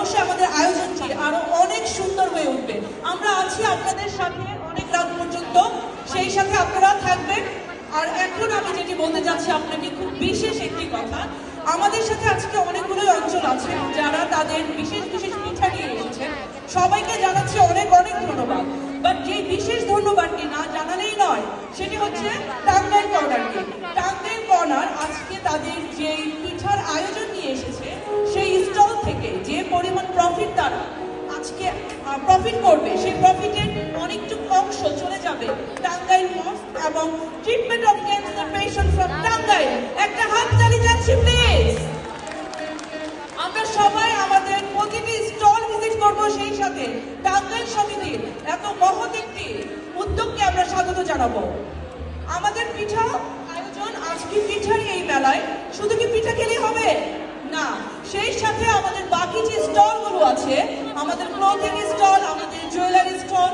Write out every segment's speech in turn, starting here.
অবশ্যই আমাদের আয়োজনটি আরো অনেক সুন্দর হয়ে উঠবে। আমরা আছি আপনাদের সাথে অনেক রাত পর্যন্ত, সেই সাথে আপনারা থাকবেন। আর এখন আমি যেটি বলতে যাচ্ছি আপনাকে খুব বিশেষ একটি কথা, আমাদের সাথে আজকে অনেকগুলো অঞ্চল আছে যারা তাদের বিশেষ বিশেষ পিঠা নিয়ে এসেছে। সবাইকে জানাচ্ছি অনেক অনেক ধন্যবাদ। বাট যে বিশেষ ধন্যবাদটি না জানালেই নয়, সেটি হচ্ছে টাঙ্গাইল কর্নারকে। টাঙ্গাইল কর্নার আজকে তাদের যে পিঠার আয়োজন নিয়ে এসেছে, সেই স্টল থেকে যে পরিমাণ প্রফিট তারা আজকে প্রফিট করবে, সেই প্রফিটের অনেকটুকু অংশ চলে যাবে টাঙ্গাইল মস্ক এবং treatment of cancer patient from Tangail. একটা হাত তালি যাচ্ছে প্লিজ। আমরা সবাই আমাদের প্রতিটি স্টল ভিজিট করব, সেই সাথে টাঙ্গাইল সমিতির এত মহৎ একটি উদ্যোগকে আমরা স্বাগত জানাবো। আমাদের পিঠা আয়োজন আজকে পিঠার এই মেলায় শুধু কি পিঠা খেলেই হবে না, সেই সাথে আমাদের বাকি যে স্টলগুলো আছে, আমাদের ক্লোথিং স্টল, আমাদের জুয়েলারি স্টল,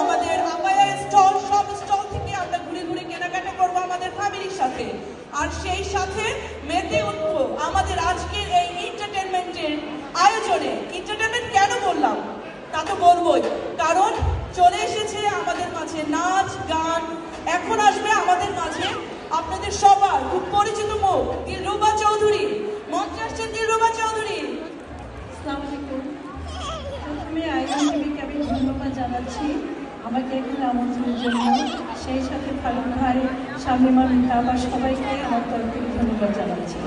আমাদের আবায়া স্টল, সব স্টল থেকে আমরা ঘুরে ঘুরে কেনাকাটা করবো আমাদের ফ্যামিলির সাথে। আর সেই সাথে মেতে উঠবো আমাদের আজকের এই এন্টারটেনমেন্টের আয়োজনে। এন্টারটেনমেন্ট কেন বললাম তা তো বলবোই, কারণ চলে এসেছে আমাদের মাঝে নাচ গান। এখন আসবে আমাদের মাঝে আপনাদের সবার খুব পরিচিত মুখ দিলরুবা চৌধুরী। মঞ্চে আসছেন দিলরুবা চৌধুরী। আসসালামু আলাইকুম। প্রথমে আয়োজন টিভিকে আমি ধন্যবাদ জানাচ্ছি আমাকে এখানে আমন্ত্রণের জন্য। সেই সাথে ফারুক ভাই, শামিমা মিতা বা সবাইকে আমার তরফ থেকে ধন্যবাদ জানাচ্ছি।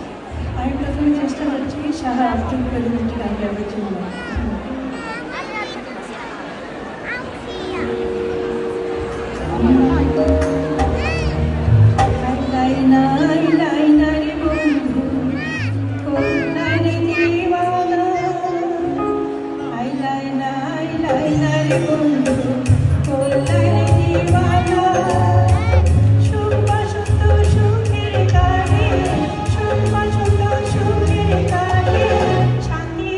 আমি প্রথমে চেষ্টা করছি সাহা আব্দুল করিমটি গান গাইবার জন্য। শান্তি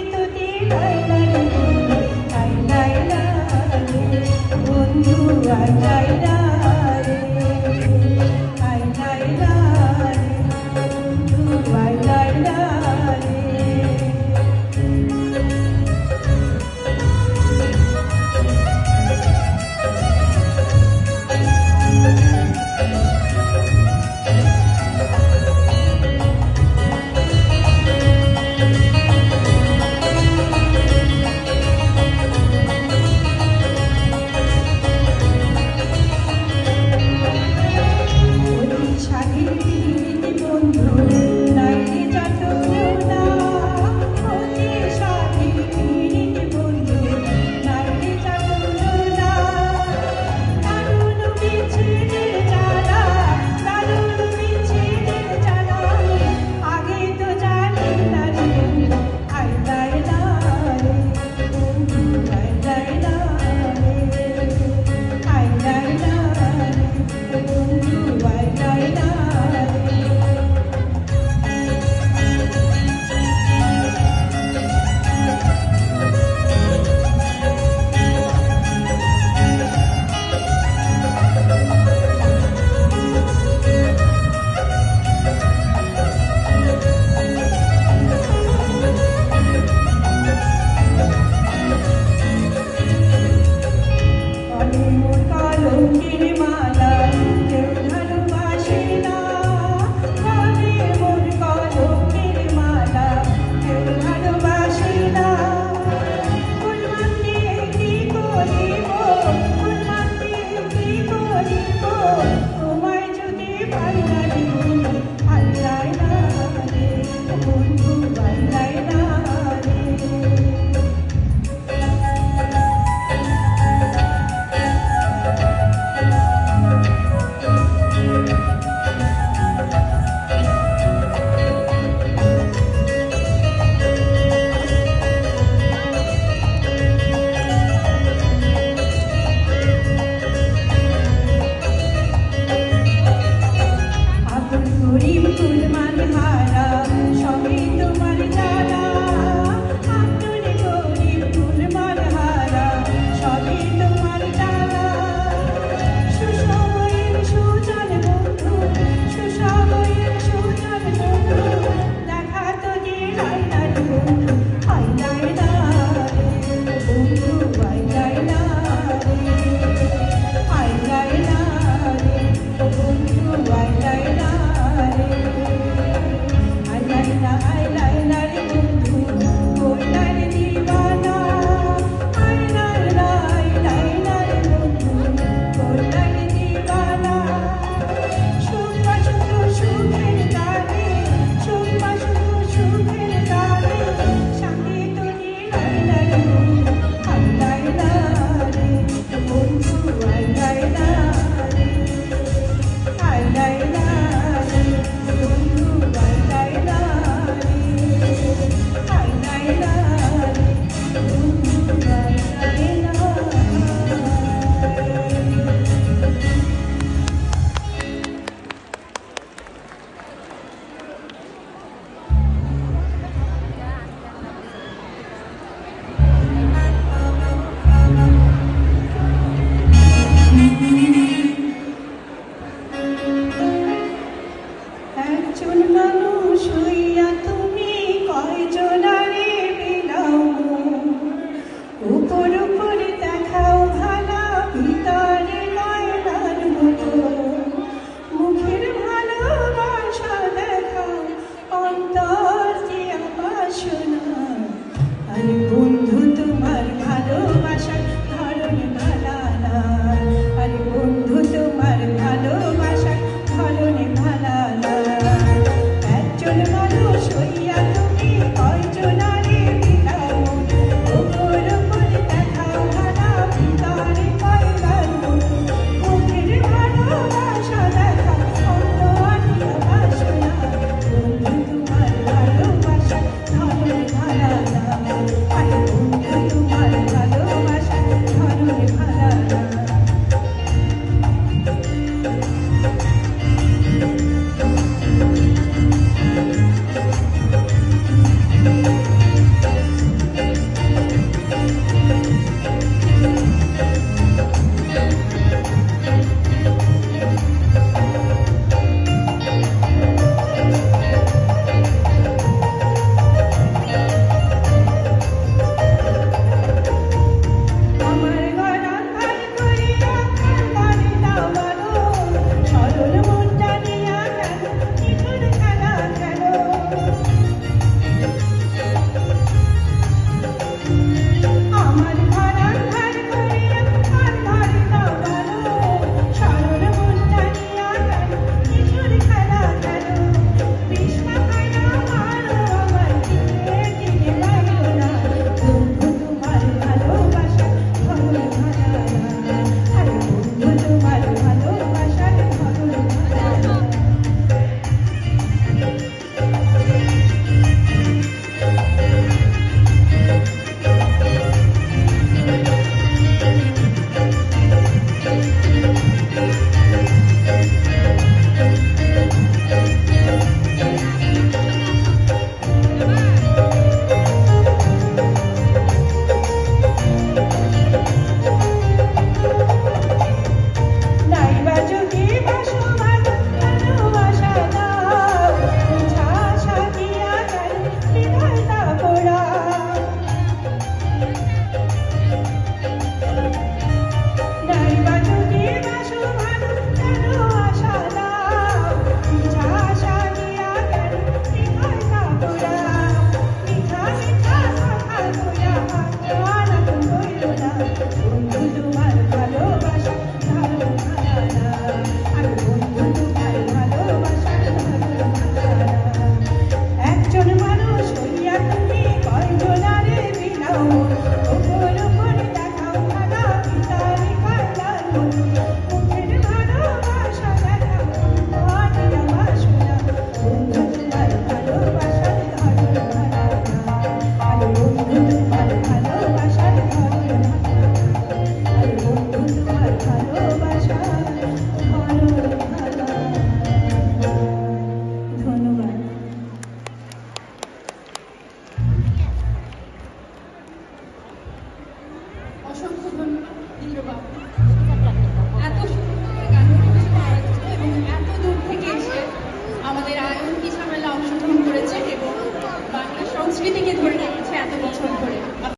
আরে